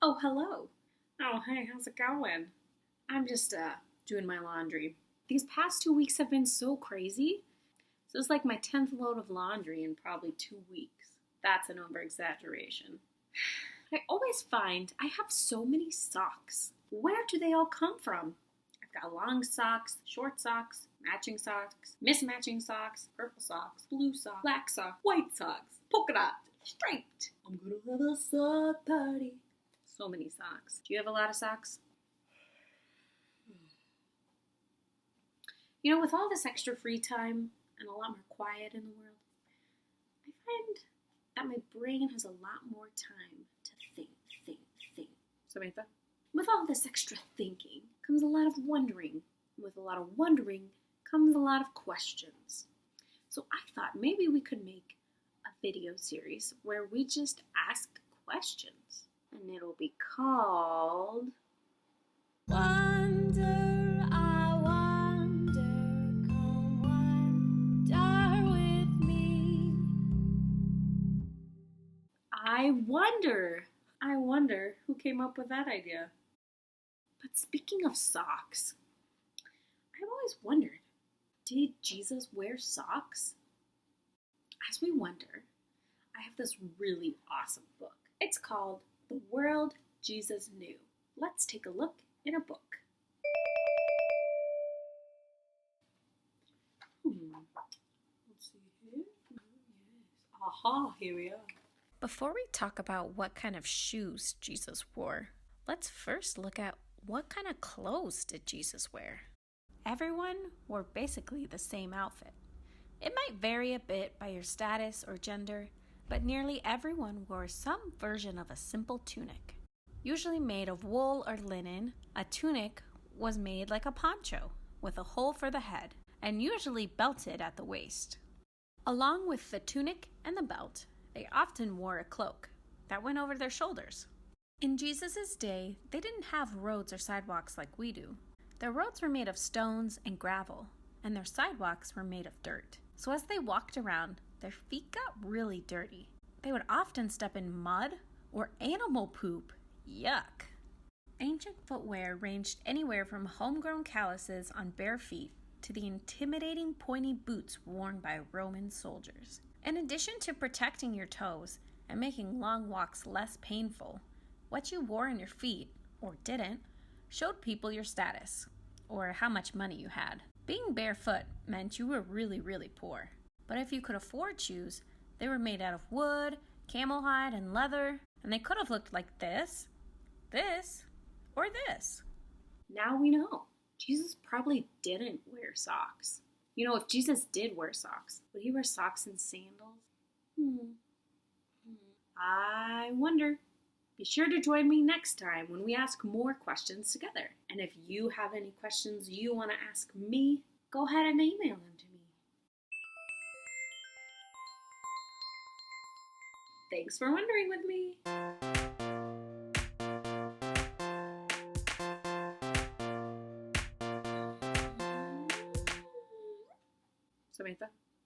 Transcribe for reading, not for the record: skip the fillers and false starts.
Oh, hello. Oh, hey, how's it going? I'm just doing my laundry. These past 2 weeks have been so crazy. So it's like my 10th load of laundry in probably 2 weeks. That's an over exaggeration. I always find I have so many socks. Where do they all come from? I've got long socks, short socks, matching socks, mismatching socks, purple socks, blue socks, black socks, white socks, polka dot, striped. I'm gonna have a sock party. So many socks. Do you have a lot of socks? You know, with all this extra free time and a lot more quiet in the world, I find that my brain has a lot more time to think. Samantha? With all this extra thinking comes a lot of wondering. With a lot of wondering comes a lot of questions. So I thought maybe we could make a video series where we just ask questions. And it'll be called Wonder, I wonder, come wonder with me. I wonder who came up with that idea. But speaking of socks, I've always wondered, did Jesus wear socks? As we wonder, I have this really awesome book. It's called The World Jesus Knew. Let's take a look in a book. Let's see here. Oh, yes. Aha, here we are. Before we talk about what kind of shoes Jesus wore, let's first look at what kind of clothes did Jesus wear. Everyone wore basically the same outfit. It might vary a bit by your status or gender, but nearly everyone wore some version of a simple tunic. Usually made of wool or linen, a tunic was made like a poncho with a hole for the head and usually belted at the waist. Along with the tunic and the belt, they often wore a cloak that went over their shoulders. In Jesus' day, they didn't have roads or sidewalks like we do. Their roads were made of stones and gravel, and their sidewalks were made of dirt. So as they walked around, their feet got really dirty. They would often step in mud or animal poop. Yuck! Ancient footwear ranged anywhere from homegrown calluses on bare feet to the intimidating pointy boots worn by Roman soldiers. In addition to protecting your toes and making long walks less painful, what you wore on your feet, or didn't, showed people your status, or how much money you had. Being barefoot meant you were really poor. But if you could afford shoes, they were made out of wood, camel hide, and leather, and they could have looked like this, or this. Now we know. Jesus probably didn't wear socks. You know, if Jesus did wear socks, would he wear socks and sandals? I wonder. Be sure to join me next time when we ask more questions together. And if you have any questions you want to ask me, go ahead and email them to me. Thanks for wondering with me. Samantha?